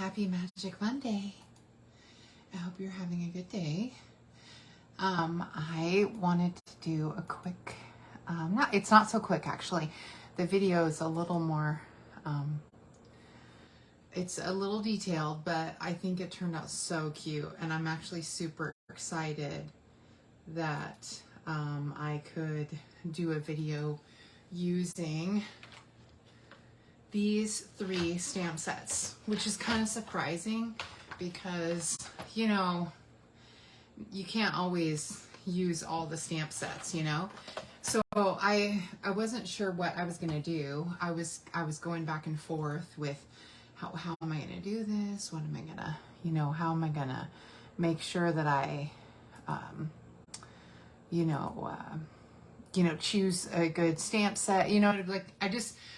Happy Magic Monday. I hope you're having a good day. I wanted to do a quick, it's not so quick actually. The video is a little more, it's a little detailed, but I think it turned out so cute. And I'm actually super excited that I could do a video using these 3 stamp sets, which is kind of surprising because, you know, you can't always use all the stamp sets, you know. So I wasn't sure what I was gonna do. I was going back and forth with how am I gonna do this? What am I gonna, you know, how am I gonna make sure that I choose a good stamp set, you know, like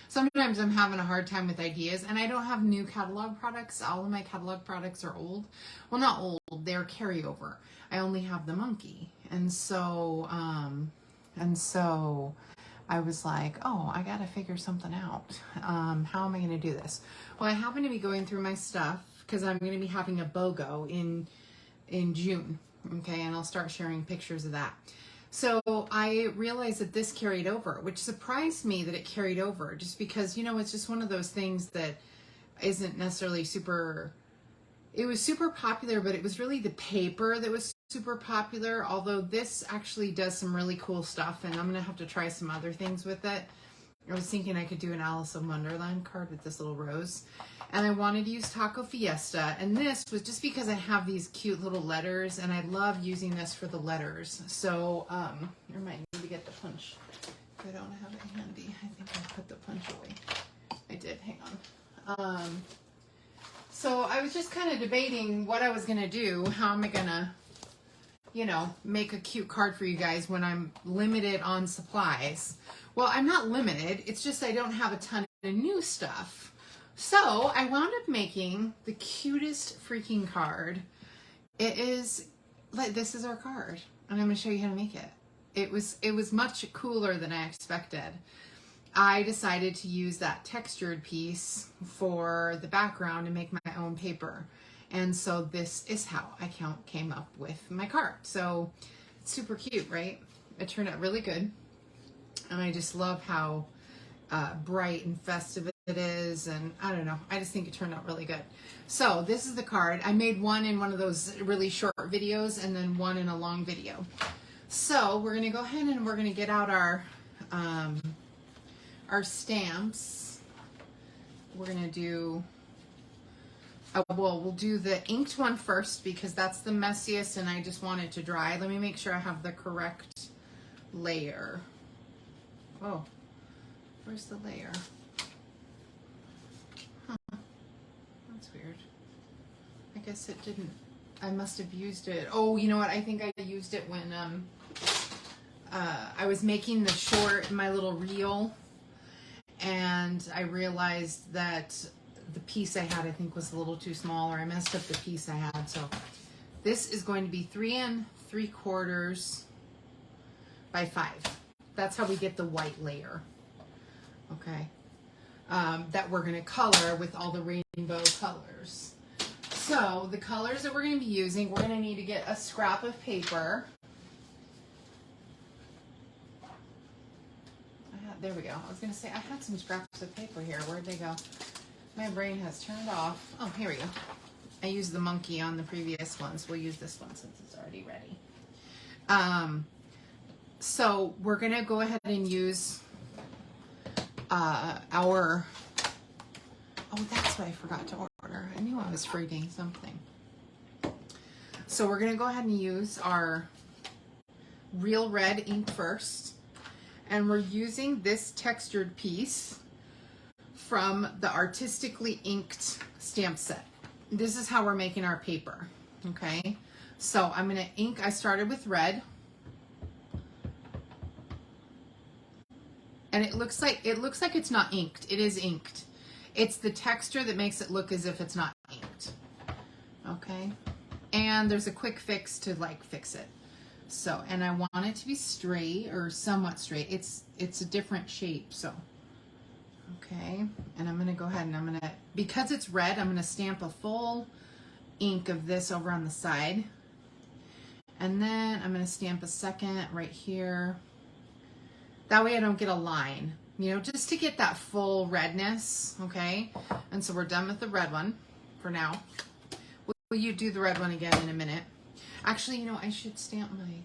sometimes I'm having a hard time with ideas, and I don't have new catalog products. All of my catalog products are old. Well, not old, they're carryover. I only have the monkey. And so I was like, oh, I gotta figure something out. How am I gonna do this? Well, I happen to be going through my stuff because I'm gonna be having a BOGO in June. Okay, and I'll start sharing pictures of that. So I realized that this carried over, which surprised me that it carried over, just because, you know, it's just one of those things that isn't necessarily super, it was super popular, but it was really the paper that was super popular, although this actually does some really cool stuff, and I'm going to have to try some other things with it. I was thinking I could do an Alice in Wonderland card with this little rose. And I wanted to use Taco Fiesta. And this was just because I have these cute little letters, and I love using this for the letters. So, I might need to get the punch. If I don't have it handy, I think I put the punch away. I did, hang on. So I was just kind of debating what I was going to do. How am I going to, you know, make a cute card for you guys when I'm limited on supplies? Well, I'm not limited. It's just I don't have a ton of new stuff. So I wound up making the cutest freaking card. It is like, this is our card, and I'm going to show you how to make it. It was much cooler than I expected. I decided to use that textured piece for the background and make my own paper. And so this is how I came up with my card. So it's super cute, right? It turned out really good. And I just love how bright and festive it is. And I don't know, I just think it turned out really good. So this is the card. I made one in one of those really short videos and then one in a long video. So we're going to go ahead and we're going to get out our stamps. We're going to do, we'll do the inked one first because that's the messiest and I just want it to dry. Let me make sure I have the correct layer. Oh, where's the layer? Huh, that's weird. I guess it didn't, I must have used it. Oh, you know what? I think I used it when I was making the my little reel, and I realized that the piece I had, I think, was a little too small, or I messed up the piece I had. So this is going to be 3 3/4 by 5. That's how we get the white layer, okay, that we're going to color with all the rainbow colors. So the colors that we're going to be using, we're going to need to get a scrap of paper. There we go. I was going to say, I had some scraps of paper here. Where'd they go? My brain has turned off. Oh, here we go. I used the monkey on the previous ones. We'll use this one since it's already ready. So we're going to go ahead and use our, oh, that's what I forgot to order. I knew I was forgetting something. So we're going to go ahead and use our real red ink first. And we're using this textured piece from the Artistically Inked Stamp Set. This is how we're making our paper, okay? So I'm going to ink, I started with red. And it looks like it's not inked. It is inked. It's the texture that makes it look as if it's not inked. Okay? And there's a quick fix to like fix it. So, and I want it to be straight or somewhat straight. It's a different shape, so Okay, and I'm gonna go ahead and I'm gonna, because it's red, I'm gonna stamp a full ink of this over on the side. And then I'm gonna stamp a second right here. That way I don't get a line, you know, just to get that full redness, okay? And so we're done with the red one for now. Will you do the red one again in a minute? Actually, you know, I should stamp my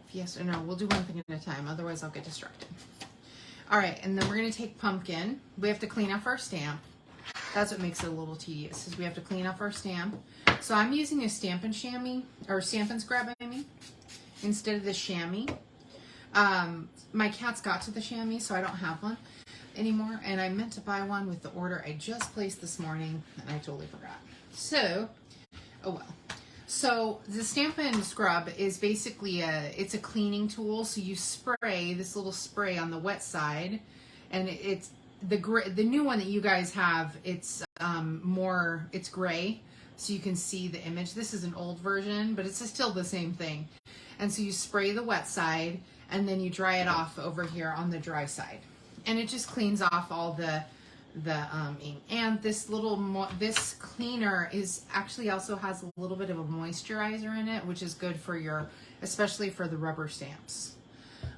Fiesta. No, we'll do one thing at a time, otherwise I'll get distracted. All right, and then we're gonna take pumpkin. We have to clean off our stamp. That's what makes it a little tedious, is we have to clean off our stamp. So I'm using a Stampin' Chamois, or Stampin' Scrub, I mean, instead of the chamois. My cats got to the chamois, so I don't have one anymore. And I meant to buy one with the order I just placed this morning, and I totally forgot. So, oh well. So the Stampin' Scrub is basically it's a cleaning tool. So you spray this little spray on the wet side, and it's the new one that you guys have. It's it's gray, so you can see the image. This is an old version, but it's still the same thing. And so you spray the wet side, and then you dry it off over here on the dry side, and it just cleans off all the ink. And this this cleaner is actually also has a little bit of a moisturizer in it, which is good for especially for the rubber stamps.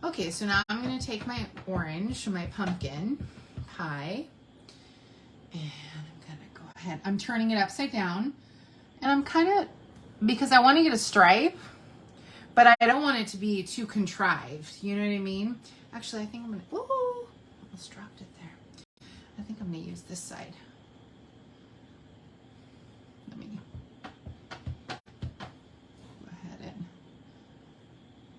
Okay, so now I'm going to take my orange, my pumpkin pie, and I'm going to go ahead. I'm turning it upside down, and I'm kind of, because I want to get a stripe, but I don't want it to be too contrived. You know what I mean? Actually, I think I'm going to, ooh, almost dropped it there. I think I'm going to use this side. Let me go ahead and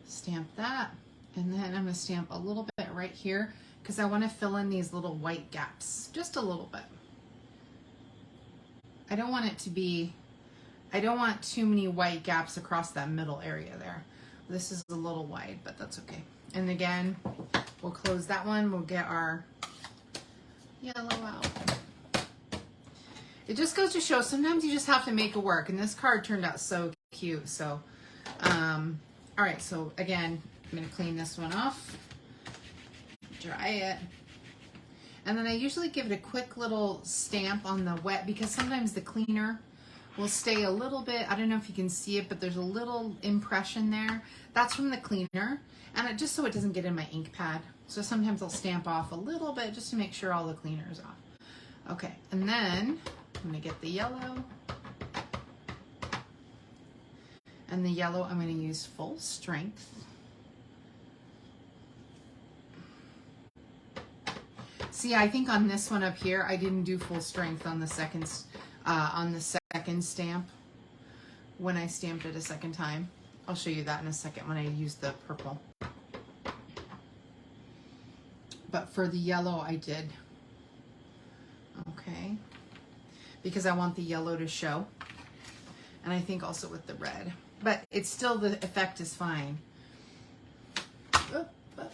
stamp that. And then I'm going to stamp a little bit right here because I want to fill in these little white gaps. Just a little bit. I don't want too many white gaps across that middle area there. This is a little wide, but that's okay. And again, we'll close that one. We'll get our yellow out. It just goes to show sometimes you just have to make it work, and this card turned out so cute. So all right, so again, I'm going to clean this one off, dry it, and then I usually give it a quick little stamp on the wet, because sometimes the cleaner will stay a little bit, I don't know if you can see it, but there's a little impression there. That's from the cleaner, and just so it doesn't get in my ink pad. So sometimes I'll stamp off a little bit just to make sure all the cleaner is off. Okay, and then I'm going to get the yellow. And the yellow I'm going to use full strength. See, I think on this one up here, I didn't do full strength on the second stamp when I stamped it a second time. I'll show you that in a second when I use the purple. But for the yellow, I did. Okay. Because I want the yellow to show. And I think also with the red. But it's still, the effect is fine. Oh, oh.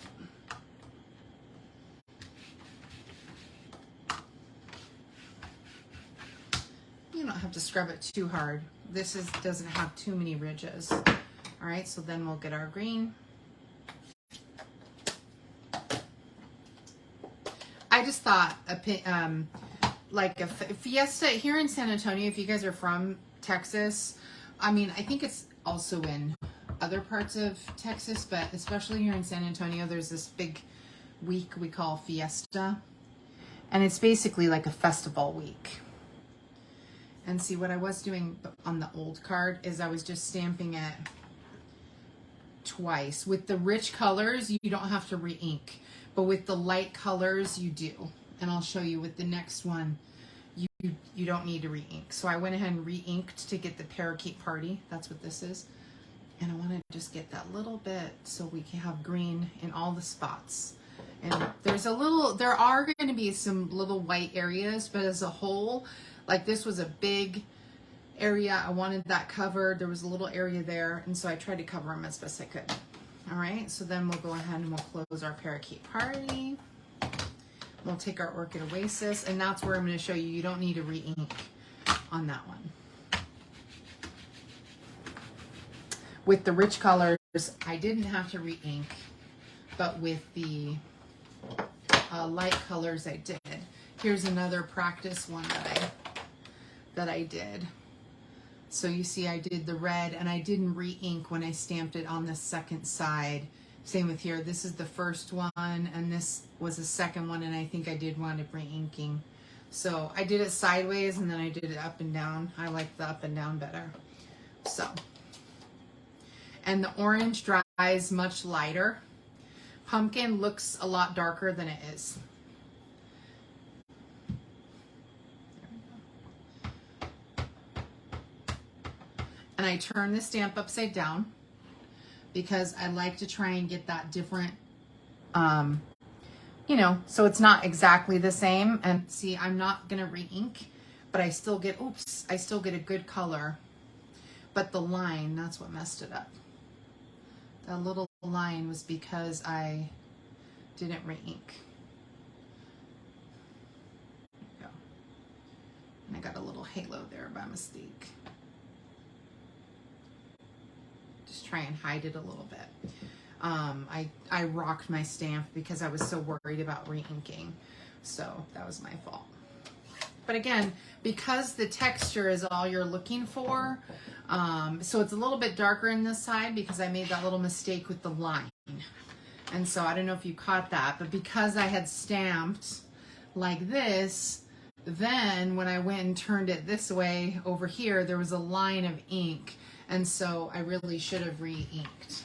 You don't have to scrub it too hard. This doesn't have too many ridges. All right, so then we'll get our green. I just thought like a Fiesta here in San Antonio, if you guys are from Texas, I mean, I think it's also in other parts of Texas, but especially here in San Antonio, there's this big week we call Fiesta, and it's basically like a festival week. And see, what I was doing on the old card is I was just stamping it twice. With the rich colors, you don't have to re-ink, but with the light colors, you do. And I'll show you with the next one, you don't need to re-ink. So I went ahead and re-inked to get the Parakeet Party. That's what this is. And I want to just get that little bit so we can have green in all the spots. And there are going to be some little white areas, but as a whole, like this was a big area. I wanted that covered. There was a little area there, and so I tried to cover them as best I could. All right, so then we'll go ahead and we'll close our Parakeet Party. We'll take our Orchid Oasis, and that's where I'm going to show you don't need to re-ink on that one. With the rich colors, I didn't have to re-ink, but with the light colors I did. Here's another practice one that I did. So you see I did the red, and I didn't re-ink when I stamped it on the second side. Same with here. This is the first one, and this was the second one, and I think I did wind up re-inking. So I did it sideways, and then I did it up and down. I like the up and down better. So, and the orange dries much lighter. Pumpkin looks a lot darker than it is. And I turn the stamp upside down because I like to try and get that different, you know, so it's not exactly the same. And see, I'm not going to re-ink, but I still get, oops, I still get a good color. But the line, that's what messed it up. That little line was because I didn't re-ink. There you go. And I got a little halo there by mistake. Just try and hide it a little bit. I rocked my stamp because I was so worried about re-inking. So that was my fault. But again, because the texture is all you're looking for, so it's a little bit darker in this side because I made that little mistake with the line. And so I don't know if you caught that, but because I had stamped like this, then when I went and turned it this way over here, there was a line of ink. And so I really should have re-inked.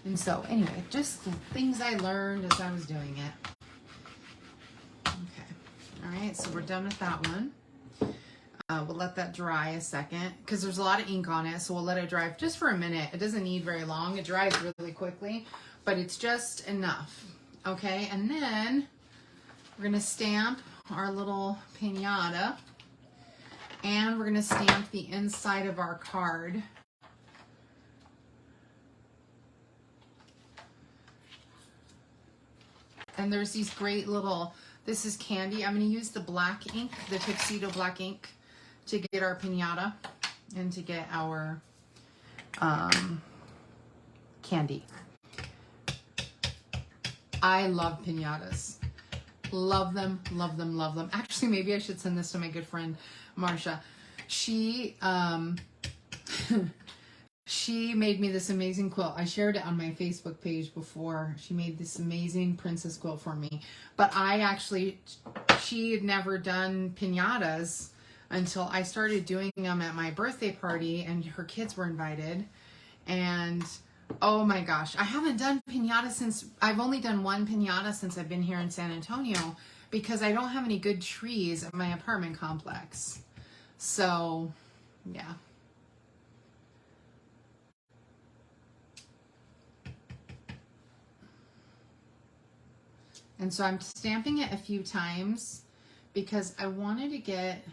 And so anyway, just things I learned as I was doing it. Okay. All right, so we're done with that one. We'll let that dry a second because there's a lot of ink on it. So we'll let it dry just for a minute. It doesn't need very long. It dries really quickly, but it's just enough. Okay, and then we're going to stamp our little piñata. And we're going to stamp the inside of our card. And there's these great little, this is candy. I'm going to use the black ink, the Tuxedo black ink, to get our piñata and to get our candy. I love piñatas. Love them, love them, love them. Actually, maybe I should send this to my good friend, Marsha. She she made me this amazing quilt. I shared it on my Facebook page before. She made this amazing princess quilt for me. But she had never done piñatas until I started doing them at my birthday party, and her kids were invited. And oh my gosh, I haven't done piñata since, I've only done one piñata since I've been here in San Antonio because I don't have any good trees at my apartment complex. So, yeah. And so I'm stamping it a few times because I wanted to get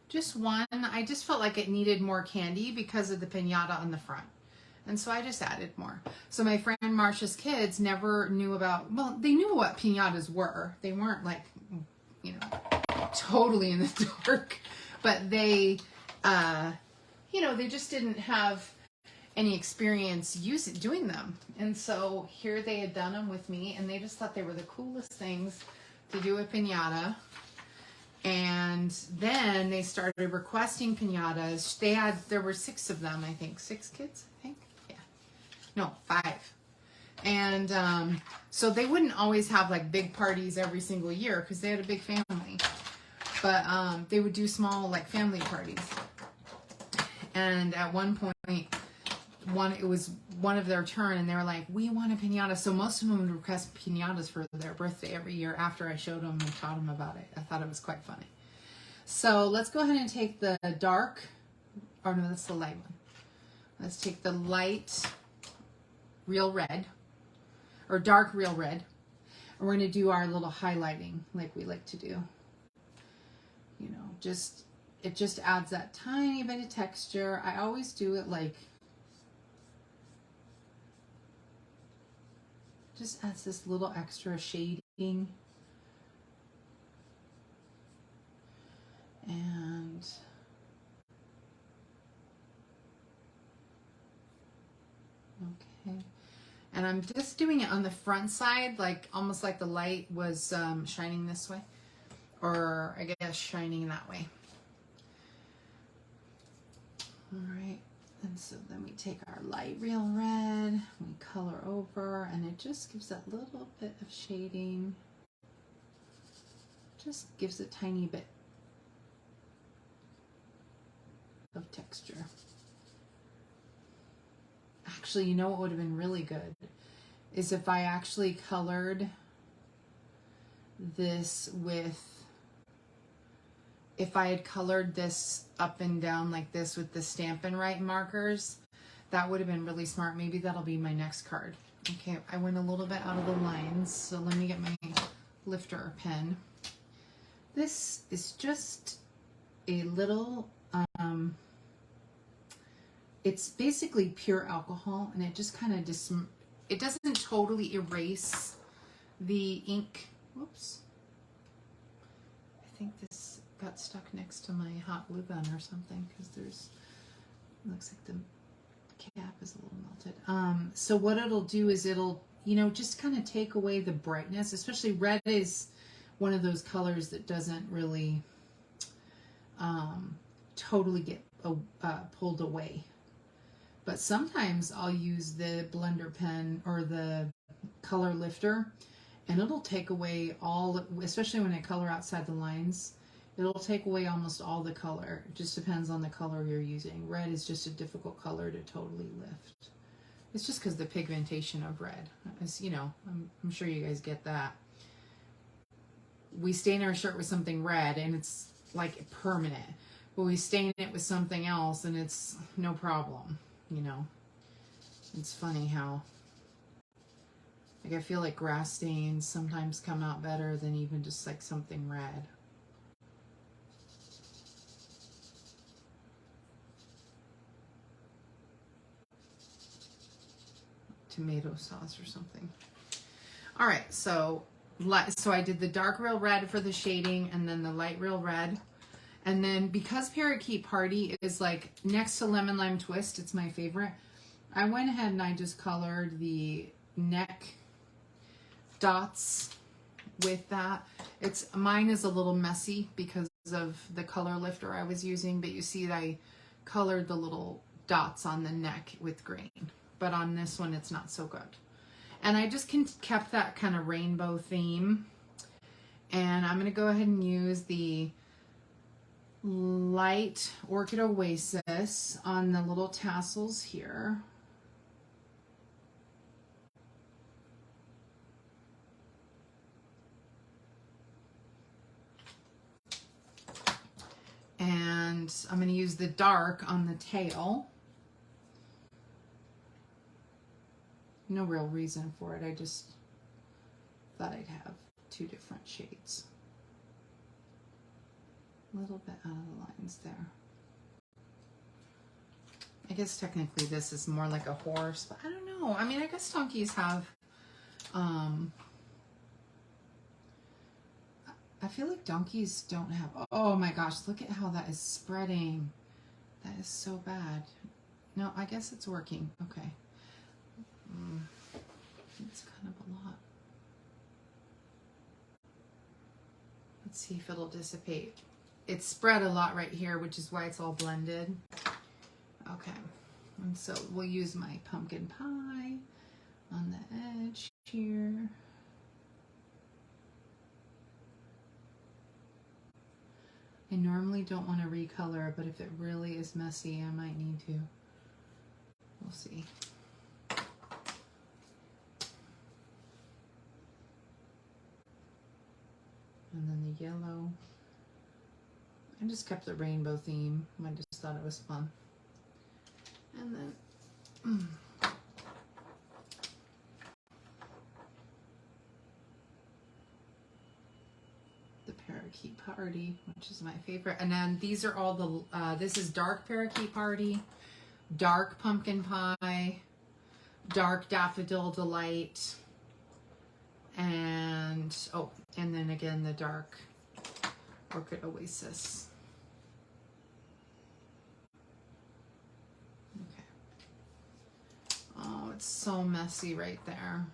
just one. I just felt like it needed more candy because of the piñata on the front. And so I just added more. So my friend Marsha's kids never knew about, well, they knew what piñatas were. They weren't like, you know, totally in the dark, but they, you know, they just didn't have any experience doing them. And so here they had done them with me, and they just thought they were the coolest things to do a piñata. And then they started requesting piñatas. There were 6 of them, I think. 6 kids, I think. Yeah. No, 5. And so they wouldn't always have like big parties every single year because they had a big family. But they would do small like family parties. And at one point, it was one of their turn, and they were like, we want a piñata. So most of them would request piñatas for their birthday every year after I showed them and taught them about it. I thought it was quite funny. So let's go ahead and take the dark, or no, that's the light one. Let's take the light real red, or dark real red. And we're going to do our little highlighting like we like to do. You know, it just adds that tiny bit of texture. I always do it like, just adds this little extra shading. And okay. And I'm just doing it on the front side, like almost like the light was shining this way, or I guess shining that way. All right, and so then we take our light real red, we color over, and it just gives that little bit of shading. Just gives a tiny bit of texture. Actually, you know what would have been really good is if I actually colored this with, if I had colored this up and down like this with the Stampin' Right markers. That would have been really smart. Maybe that'll be my next card. Okay, I went a little bit out of the lines, so let me get my lifter pen. This is just a little, it's basically pure alcohol, and it just kind of it doesn't totally erase the ink. Whoops. I think this got stuck next to my hot glue gun or something, because there's, looks like the cap is a little melted. So what it'll do is it'll, you know, just kind of take away the brightness, especially red is one of those colors that doesn't really totally get pulled away. But sometimes I'll use the blender pen or the color lifter, and it'll take away all, especially when I color outside the lines, it'll take away almost all the color. It just depends on the color you're using. Red is just a difficult color to totally lift. It's just because the pigmentation of red. As you know, I'm sure you guys get that. We stain our shirt with something red and it's like permanent, but we stain it with something else and it's no problem, you know. It's funny how, like, I feel like grass stains sometimes come out better than even just like something red. Tomato sauce or something. All right, so I did the dark real red for the shading and then the light real red. And then because Parakeet Party is like next to Lemon Lime Twist, it's my favorite, I went ahead and I just colored the neck dots with that. Mine is a little messy because of the color lifter I was using, but you see that I colored the little dots on the neck with green. But on this one, it's not so good. And I just kept that kind of rainbow theme. And I'm going to go ahead and use the light Orchid Oasis on the little tassels here. And I'm going to use the dark on the tail. No real reason for it. I just thought I'd have two different shades. A little bit out of the lines there. I guess technically this is more like a horse, but I don't know. I mean, I guess donkeys have, I feel like donkeys don't have, oh my gosh, look at how that is spreading. That is so bad. No, I guess it's working. Okay. It's kind of a lot. Let's see if it'll dissipate. It's spread a lot right here, which is why it's all blended. Okay, and so we'll use my pumpkin pie on the edge here. I normally don't want to recolor, but if it really is messy, I might need to. We'll see. And then the yellow. I just kept the rainbow theme. I just thought it was fun. And then the Parakeet Party, which is my favorite. And then these are all the, this is dark Parakeet Party, dark Pumpkin Pie, dark Daffodil Delight, and, oh, and then again the dark Orchid Oasis. Okay. All Oh, it's so messy right there.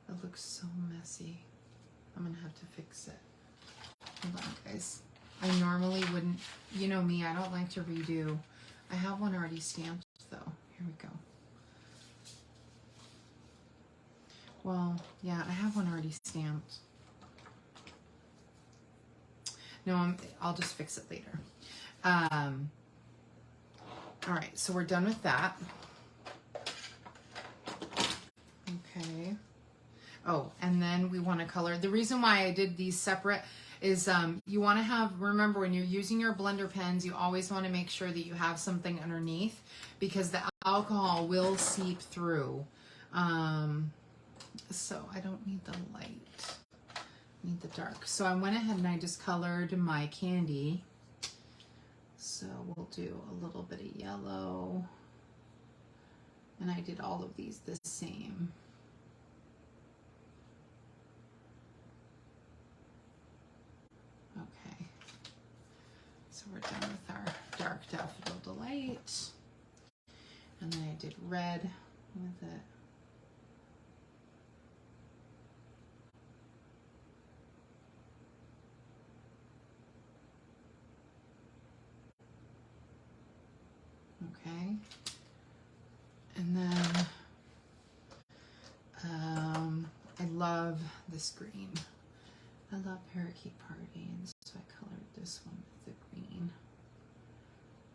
It looks so messy. I'm gonna have to fix it. Hold on, guys. I normally wouldn't, you know me, I don't like to redo. I have one already stamped though. Here we go. Well, yeah, I have one already stamped. No, I'll just fix it later. All right, so we're done with that. Okay. Oh, and then we want to color. The reason why I did these separate is you want to have, remember when you're using your blender pens, you always want to make sure that you have something underneath because the alcohol will seep through. So I don't need the light, I need the dark. So I went ahead and I just colored my candy. So we'll do a little bit of yellow. And I did all of these the same. Okay. So we're done with our dark daffodil delight. And then I did red with it. Okay. And then I love this green. I love Parakeet Party, and so I colored this one with the green.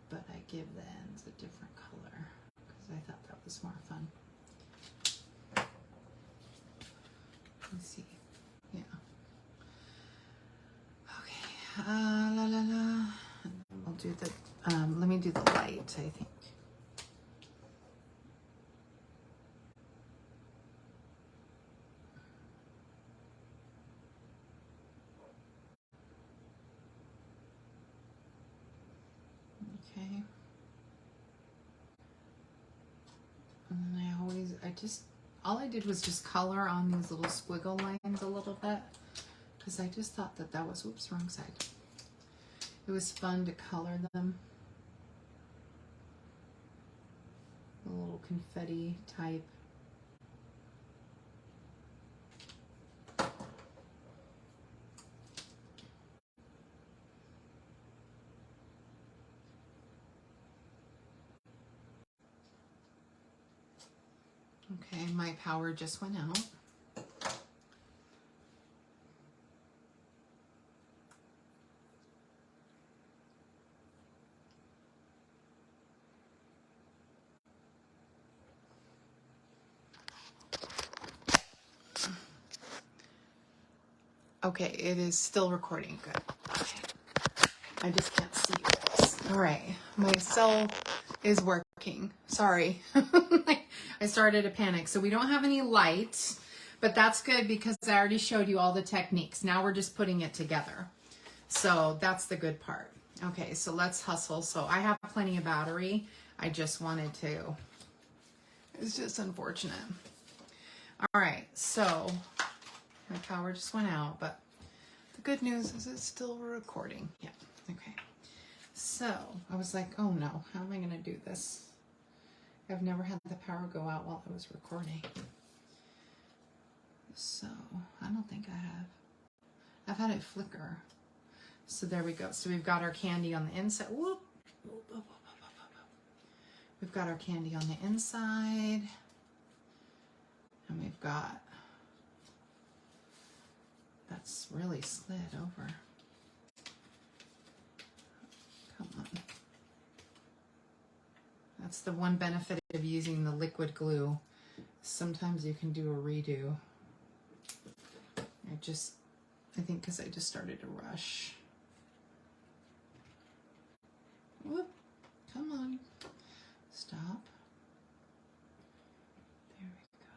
But I give the ends a different color because I thought that was more fun. Let's see. Yeah. Okay. La la la. We'll do the, let me do the light, I think. Okay. And then all I did was just color on these little squiggle lines a little bit because I just thought that that was, whoops, wrong side. It was fun to color them. A little confetti type. Okay, my power just went out. Okay, it is still recording. Good. Okay. I just can't see you guys. All right, my cell is working. Sorry. I started to panic. So we don't have any lights, but that's good because I already showed you all the techniques. Now we're just putting it together. So that's the good part. Okay, so let's hustle. So I have plenty of battery. I just wanted to. It's just unfortunate. All right, so my power just went out, but the good news is it's still recording. Yeah, okay. So I was like, oh no, how am I gonna do this? I've never had the power go out while I was recording. So I don't think I have. I've had it flicker. So there we go. So we've got our candy on the inside. Whoop. We've got our candy on the inside. And we've got, that's really slid over. Come on. That's the one benefit of using the liquid glue. Sometimes you can do a redo. I think because I just started to rush. Whoop, come on, stop. There we go,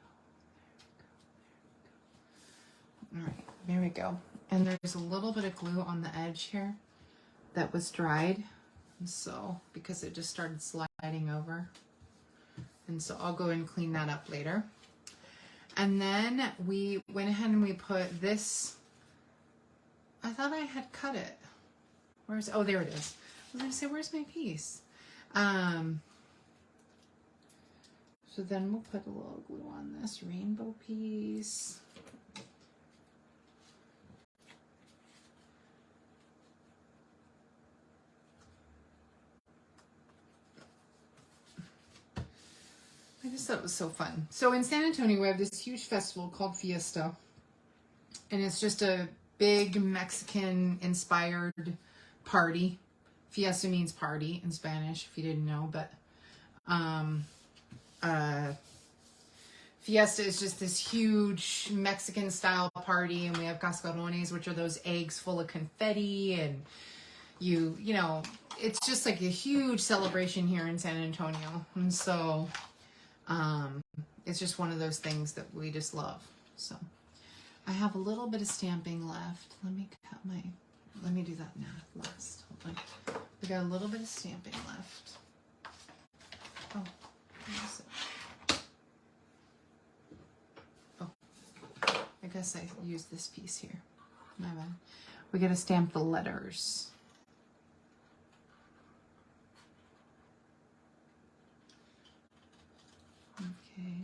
there we go, there we go. All right, there we go. And there's a little bit of glue on the edge here that was dried. And so, because it just started sliding over. And so I'll go and clean that up later. And then we went ahead and we put this, I thought I had cut it. Where's, oh, there it is. I was gonna say, where's my piece? So So then we'll put a little glue on this rainbow piece. I just thought it was so fun. So in San Antonio, we have this huge festival called Fiesta. And it's just a big Mexican-inspired party. Fiesta means party in Spanish, if you didn't know. But Fiesta is just this huge Mexican-style party. And we have cascarones, which are those eggs full of confetti. And you know, it's just like a huge celebration here in San Antonio. And so it's just one of those things that we just love. So I have a little bit of stamping left. Let me do that now last. Hold on. We got a little bit of stamping left. Oh, where is it? Oh, I guess I used this piece here. My bad. We got to stamp the letters. Okay.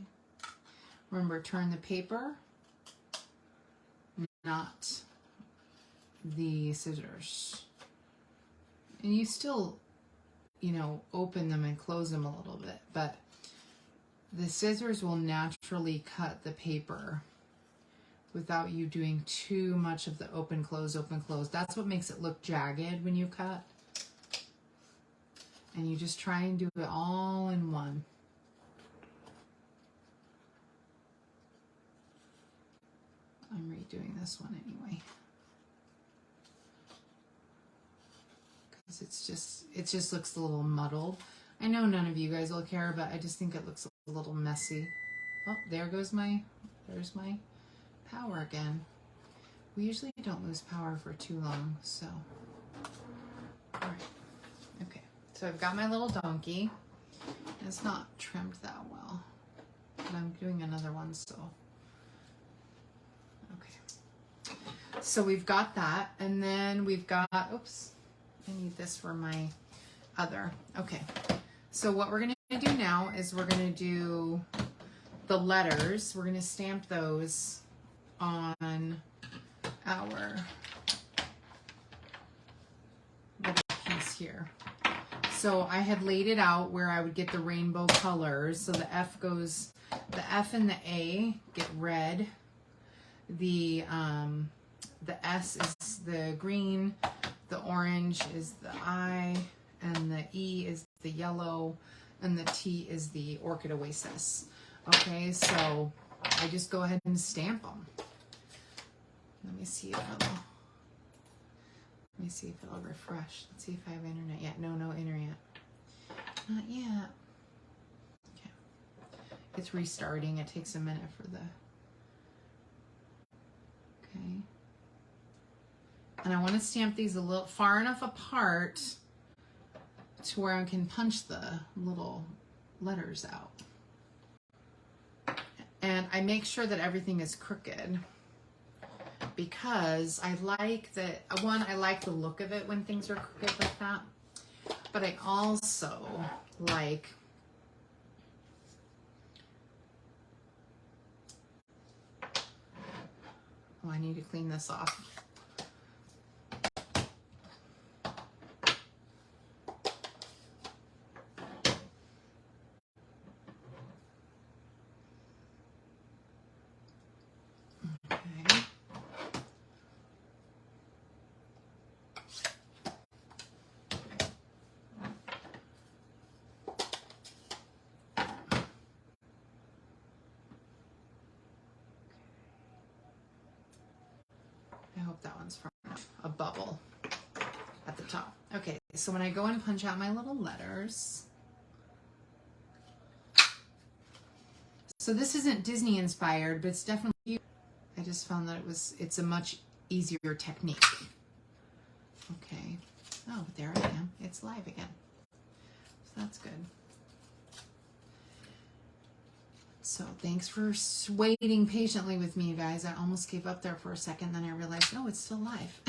Remember, turn the paper, not the scissors. And you still, you know, open them and close them a little bit, but the scissors will naturally cut the paper without you doing too much of the open, close, open, close. That's what makes it look jagged when you cut. And you just try and do it all in one. I'm redoing this one anyway. Because it just looks a little muddled. I know none of you guys will care, but I just think it looks a little messy. Oh, there's my power again. We usually don't lose power for too long, so. All right, okay. So I've got my little donkey. It's not trimmed that well, but I'm doing another one, so. So we've got that, and then we've got, oops, I need this for my other. Okay, so what we're gonna do now is we're gonna do the letters. We're gonna stamp those on our little piece here. So I had laid it out where I would get the rainbow colors. So the F and the A get red. The S is the green, the orange is the I, and the E is the yellow, and the T is the orchid oasis. Okay, so I just go ahead and stamp them. Let me see if it'll refresh. Let's see if I have internet yet. No internet. Not yet. Okay. It's restarting. It takes a minute for the. Okay. And I want to stamp these a little far enough apart to where I can punch the little letters out. And I make sure that everything is crooked because I like that, one, I like the look of it when things are crooked like that, but I also like I need to clean this off. That one's from a bubble at the top. Okay, so when I go and punch out my little letters, so this isn't Disney inspired, but it's definitely, I just found that it's a much easier technique. Okay, oh, there I am. It's live again. So that's good. So thanks for waiting patiently with me, you guys. I almost gave up there for a second, then I realized, oh, it's still live.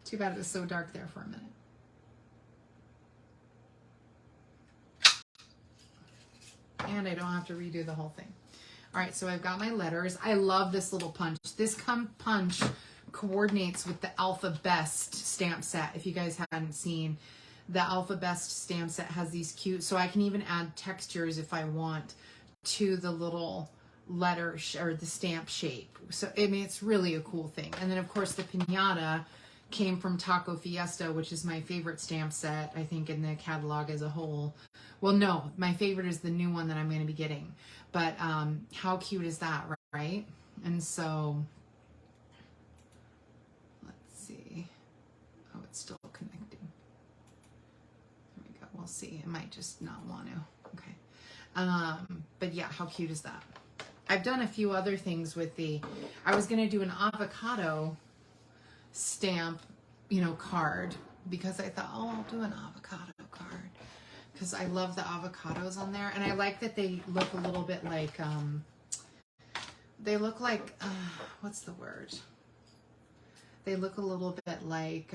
Too bad it was so dark there for a minute. And I don't have to redo the whole thing. All right, so I've got my letters. I love this little punch. This punch coordinates with the Alpha Best stamp set. If you guys hadn't seen, the Alpha Best stamp set has these cute, so I can even add textures if I want to the little letter or the stamp shape. So, I mean, it's really a cool thing. And then, of course, the Piñata came from Taco Fiesta, which is my favorite stamp set, I think, in the catalog as a whole. Well, no, my favorite is the new one that I'm going to be getting. But how cute is that, right? And so, let's see. Oh, it's still connecting. There we go. We'll see. It might just not want to. Okay. But yeah, how cute is that? I've done a few other things with I was going to do an avocado stamp, card, because I thought, oh, I'll do an avocado card. Because I love the avocados on there. And I like that they look a little bit like, what's the word? They look a little bit like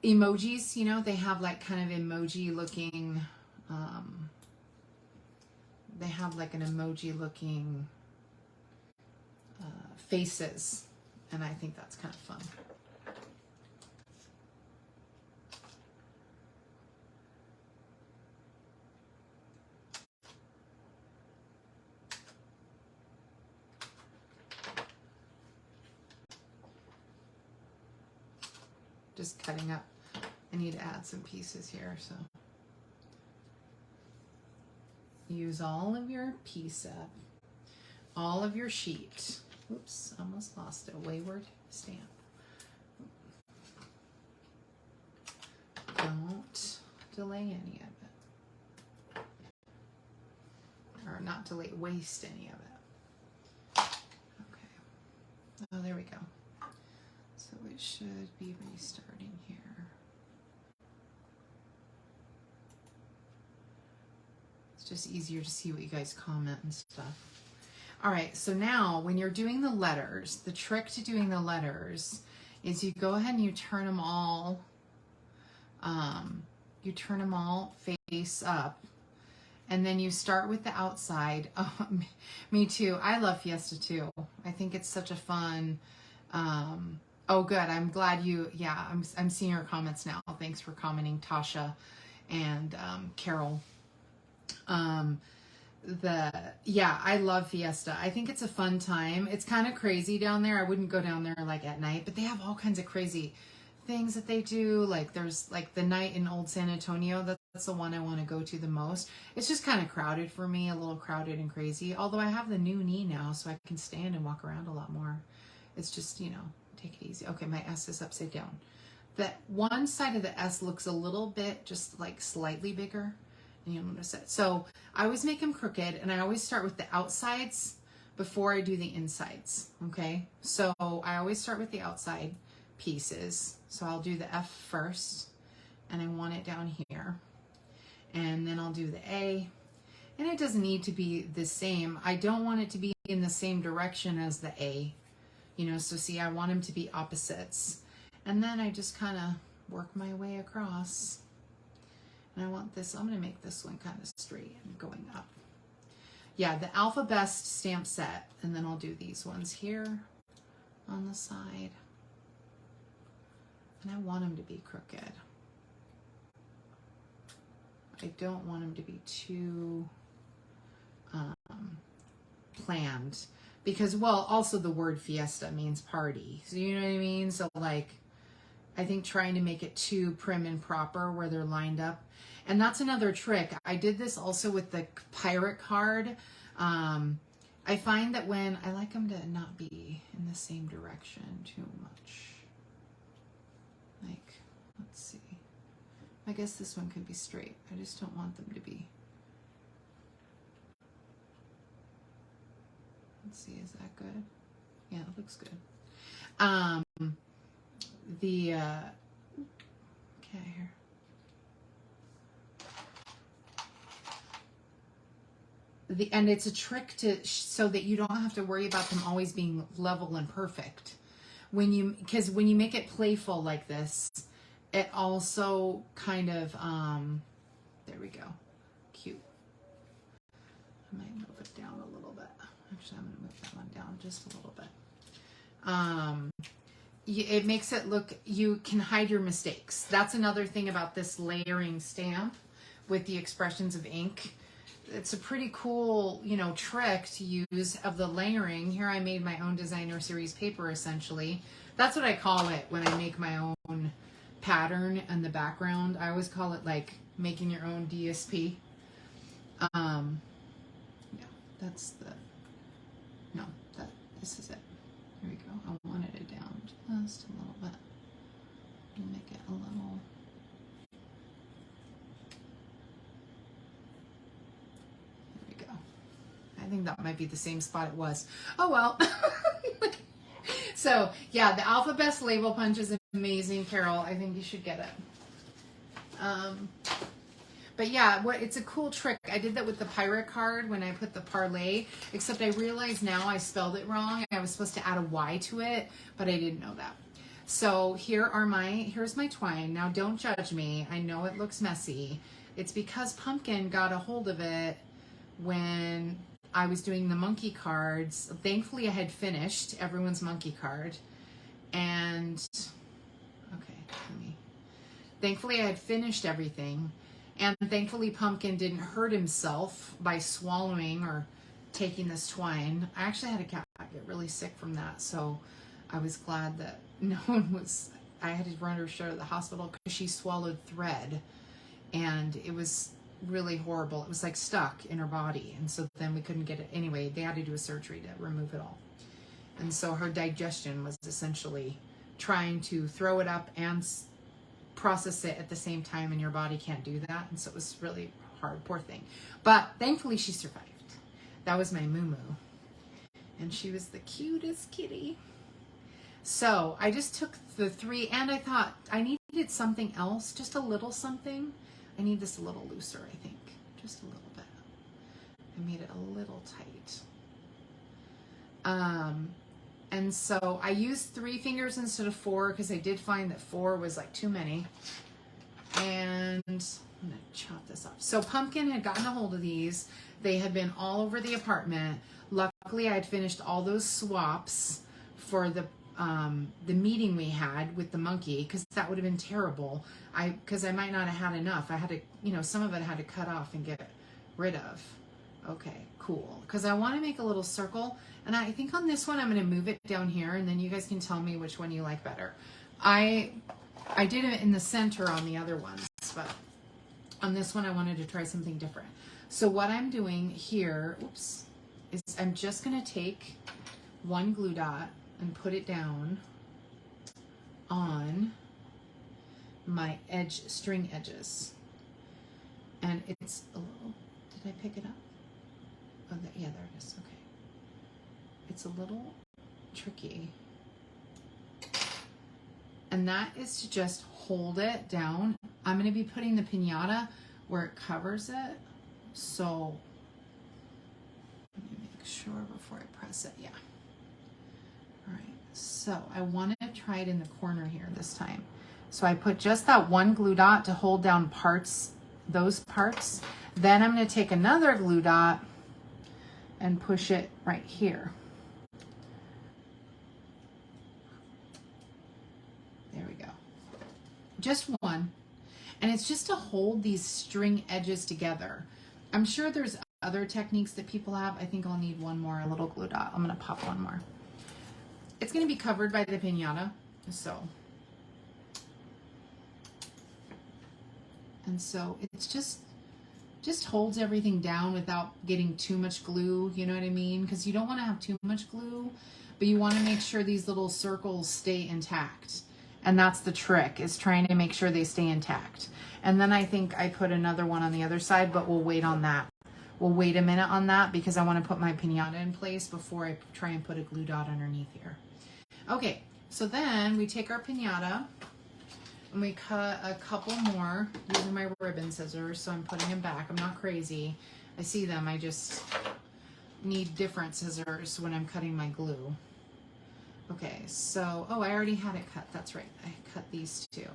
emojis, they have like kind of emoji looking, they have like an emoji looking faces. And I think that's kind of fun. Just cutting up. I need to add some pieces here, so use all of your piece up, all of your sheet. Oops, almost lost it. Wayward stamp. Don't delay any of it. Or not delay, waste any of it. Okay. Oh, there we go. So it should be restarting here. It's just easier to see what you guys comment and stuff. All right, so now when you're doing the letters, the trick to doing the letters is you go ahead and you turn them all, face up, and then you start with the outside. Oh, me too. I love Fiesta too. I think it's such a fun. Oh, good. I'm glad you. Yeah, I'm seeing your comments now. Thanks for commenting, Tasha and Carol. I love Fiesta. I think it's a fun time. It's kind of crazy down there. I wouldn't go down there like at night, but they have all kinds of crazy things that they do. Like there's like the night in Old San Antonio. That's the one I want to go to the most. It's just kind of crowded for me, a little crowded and crazy. Although I have the new knee now, so I can stand and walk around a lot more. It's just, take it easy. Okay, my S is upside down. That one side of the S looks a little bit just like slightly bigger. And you'll notice it. So I always make them crooked, and I always start with the outsides before I do the insides. Okay, so I always start with the outside pieces. So I'll do the F first, and I want it down here, and then I'll do the A, and it doesn't need to be the same. I don't want it to be in the same direction as the A, so see, I want them to be opposites, and then I just kind of work my way across. And I want this, I'm going to make this one kind of straight and going up. Yeah, the Alpha Best stamp set. And then I'll do these ones here on the side. And I want them to be crooked. I don't want them to be too planned. Because, well, also the word fiesta means party. So you know what I mean? So like, I think trying to make it too prim and proper where they're lined up. And that's another trick. I did this also with the pirate card. I find that when I like them to not be in the same direction too much. Like, let's see. I guess this one could be straight. I just don't want them to be. Let's see, is that good? Yeah, it looks good. Okay, here. And it's a trick so that you don't have to worry about them always being level and perfect. Because when you make it playful like this, it also kind of, there we go. cute. I might move it down a little bit. Actually, I'm going to move that one down just a little bit. It makes it look, you can hide your mistakes. That's another thing about this layering stamp with the expressions of ink. It's a pretty cool, you know, trick to use of the layering. Here I made my own designer series paper, essentially. That's what I call it when I make my own pattern in the background. I always call it like making your own DSP. Yeah, that's the, no, this is it. Here we go. I wanted it down just a little bit. And make it a little. There we go. I think that might be the same spot it was. Oh well. So yeah, the Alphabet label punch is amazing, Carol. I think you should get it. But yeah, it's a cool trick. I did that with the pirate card when I put the parlay, except I realize now I spelled it wrong. I was supposed to add a Y to it, but I didn't know that. So here's my twine. Now don't judge me. I know it looks messy. It's because Pumpkin got a hold of it when I was doing the monkey cards. Thankfully I had finished everyone's monkey card. And, thankfully I had finished everything. And thankfully Pumpkin didn't hurt himself by swallowing or taking this twine. I actually had a cat get really sick from that, so I was glad that no one was, I had to run her straight to the hospital because she swallowed thread and it was really horrible. It was like stuck in her body, and so then we couldn't get it. Anyway, they had to do a surgery to remove it all. And so her digestion was essentially trying to throw it up and process it at the same time, and your body can't do that, and so it was really hard, poor thing. But thankfully she survived. That was my Moo, and she was the cutest kitty. So I just took the three, and I thought I needed something else, just a little something. I need this a little looser, I think, just a little bit. I made it a little tight. And so I used 3 fingers instead of 4 because I did find that 4 was like too many. And I'm going to chop this up. So Pumpkin had gotten a hold of these. They had been all over the apartment. Luckily, I had finished all those swaps for the meeting we had with the monkey, because that would have been terrible. Because I might not have had enough. I had to, you know, some of it I had to cut off and get rid of. Okay, cool. Because I want to make a little circle, and I think on this one I'm going to move it down here, and then you guys can tell me which one you like better. I did it in the center on the other ones, but on this one I wanted to try something different. So what I'm doing here, is I'm just going to take one glue dot and put it down on my string edges. And it's a little, did I pick it up? Oh, yeah, there it is. Okay. It's a little tricky. And that is to just hold it down. I'm going to be putting the piñata where it covers it. So let me make sure before I press it. Yeah. All right. So I want to try it in the corner here this time. So I put just that one glue dot to hold down those parts. Then I'm going to take another glue dot and push it right here. There we go. Just one. And it's just to hold these string edges together. I'm sure there's other techniques that people have. I think I'll need one more, a little glue dot. I'm going to pop one more. It's going to be covered by the piñata. So it's just holds everything down without getting too much glue, you know what I mean? Because you don't want to have too much glue, but you want to make sure these little circles stay intact. And that's the trick, is trying to make sure they stay intact. And then I think I put another one on the other side, but we'll wait on that. We'll wait a minute on that because I want to put my piñata in place before I try and put a glue dot underneath here. Okay, so then we take our piñata and we cut a couple more using my ribbon scissors. So I'm putting them back. I'm not crazy. I see them. I just need different scissors when I'm cutting my glue. Okay, so, oh, I already had it cut. That's right. I cut these two.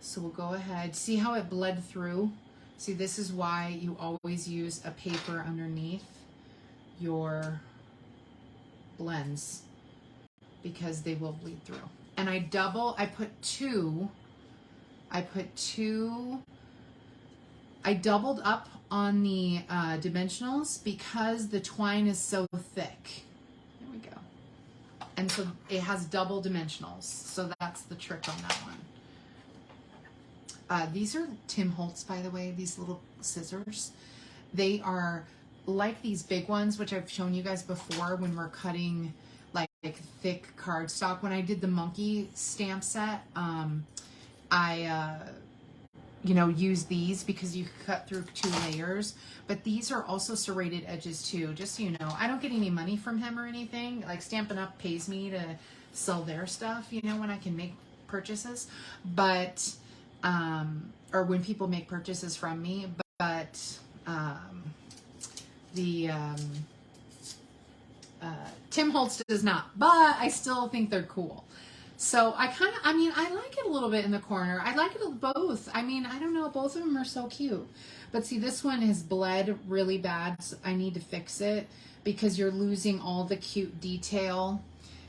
So we'll go ahead. See how it bled through? See, this is why you always use a paper underneath your blends, because they will bleed through. And I put two, I doubled up on the dimensionals because the twine is so thick. There we go. And so it has double dimensionals. So that's the trick on that one. These are Tim Holtz, by the way, these little scissors. They are like these big ones, which I've shown you guys before when we're cutting like thick cardstock. When I did the monkey stamp set, I use these because you cut through 2 layers. But these are also serrated edges too, just so you know. I don't get any money from him or anything. Like Stampin' Up! Pays me to sell their stuff, when I can make purchases. But or when people make purchases from me, but Tim Holtz does not, but I still think they're cool. So I like it a little bit in the corner. I like it both. I don't know, both of them are so cute. But see, this one has bled really bad. So I need to fix it because you're losing all the cute detail.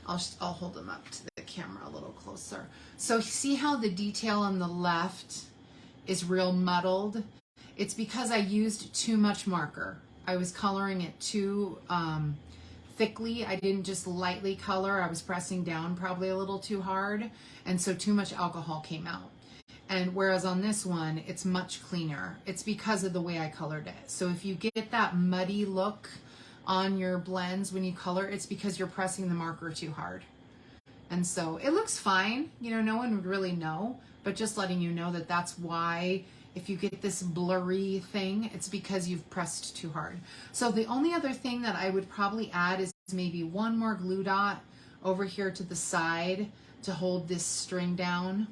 I'll hold them up to the camera a little closer. So see how the detail on the left is real muddled? It's because I used too much marker. I was coloring it too thickly. I didn't just lightly color. I was pressing down probably a little too hard, and so too much alcohol came out. And whereas on this one, it's much cleaner. It's because of the way I colored it. So if you get that muddy look on your blends when you color, it's because you're pressing the marker too hard. And so it looks fine. No one would really know, but just letting you know that that's why if you get this blurry thing, it's because you've pressed too hard. So the only other thing that I would probably add is maybe one more glue dot over here to the side to hold this string down.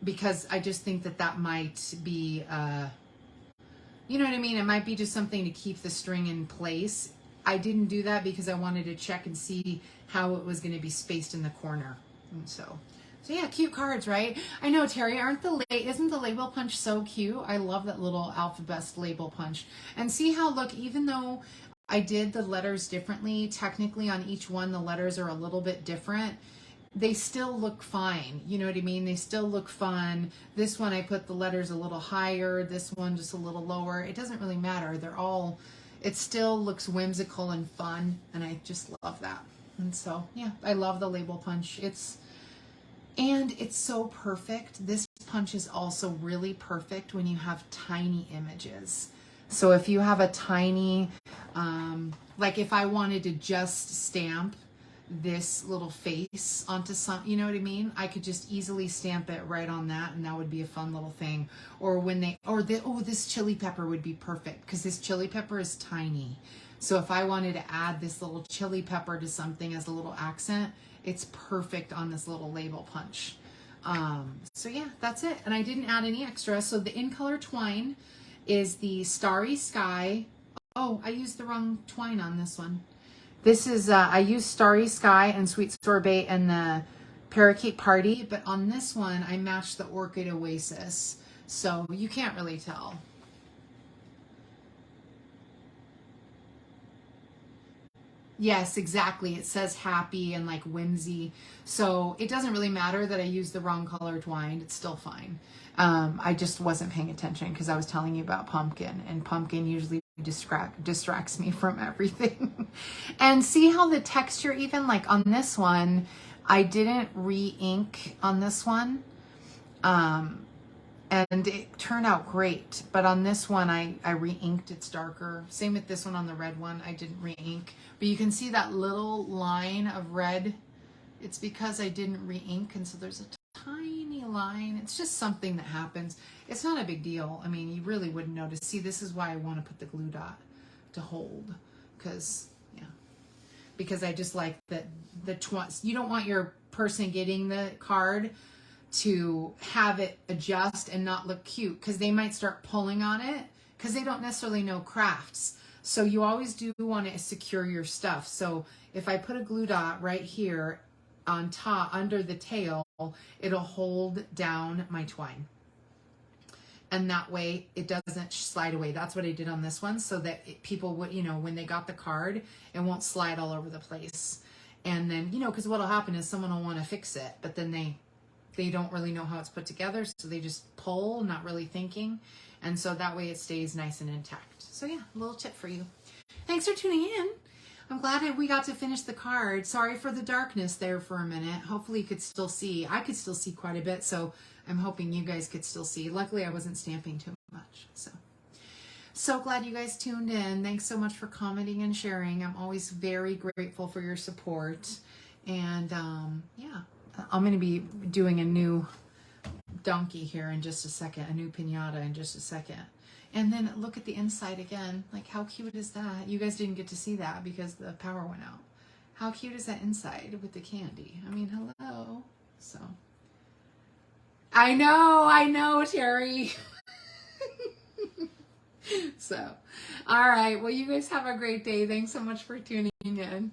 Because I just think that might be, you know what I mean? It might be just something to keep the string in place. I didn't do that because I wanted to check and see how it was going to be spaced in the corner. And so yeah, cute cards, right? I know, Terry, isn't the label punch so cute? I love that little Alphabest label punch. And see how, look, even though I did the letters differently, technically on each one, the letters are a little bit different. They still look fine. You know what I mean? They still look fun. This one, I put the letters a little higher. This one just a little lower. It doesn't really matter. It still looks whimsical and fun. And I just love that. And so, yeah, I love the label punch. It's so perfect. This punch is also really perfect when you have tiny images. So if you have a tiny, like if I wanted to just stamp this little face onto some, you know what I mean? I could just easily stamp it right on that, and that would be a fun little thing. Or this chili pepper would be perfect because this chili pepper is tiny. So if I wanted to add this little chili pepper to something as a little accent, it's perfect on this little label punch. So yeah, that's it. And I didn't add any extra. So the in color twine is the Starry Sky. Oh, I used the wrong twine on this one. This is, I used Starry Sky and Sweet Sorbet and the Parakeet Party, but on this one, I matched the Orchid Oasis. So you can't really tell. Yes, exactly. It says happy and like whimsy. So it doesn't really matter that I used the wrong color twine. It's still fine. I just wasn't paying attention because I was telling you about pumpkin, and pumpkin usually distracts me from everything. And see how the texture, even like on this one, I didn't re-ink on this one. And it turned out great. But on this one, I re-inked. It's darker. Same with this one on the red one. I didn't re-ink. But you can see that little line of red. It's because I didn't re-ink. And so there's a tiny line. It's just something that happens. It's not a big deal. I mean, you really wouldn't notice. See, this is why I want to put the glue dot to hold. Because, yeah. Because I just like that you don't want your person getting the card to have it adjust and not look cute, because they might start pulling on it because they don't necessarily know crafts. So you always do want to secure your stuff. So if I put a glue dot right here on top under the tail, it'll hold down my twine. and that way it doesn't slide away. That's what I did on this one, so that people would, you know, when they got the card, it won't slide all over the place. And then, you know, because what'll happen is someone will want to fix it, but then they don't really know how it's put together, so they just pull, not really thinking, and so that way it stays nice and intact. So yeah, a little tip for you. Thanks for tuning in. I'm glad we got to finish the card. Sorry for the darkness there for a minute. Hopefully you could still see. I could still see quite a bit, so I'm hoping you guys could still see. Luckily I wasn't stamping too much. So glad you guys tuned in. Thanks so much for commenting and sharing. I'm always very grateful for your support. And yeah, I'm going to be doing a new donkey here in just a second, a new piñata in just a second. And then look at the inside again. Like, how cute is that? You guys didn't get to see that because the power went out. How cute is that inside with the candy? I mean, hello. So, I know, Terry. So, all right. Well, you guys have a great day. Thanks so much for tuning in.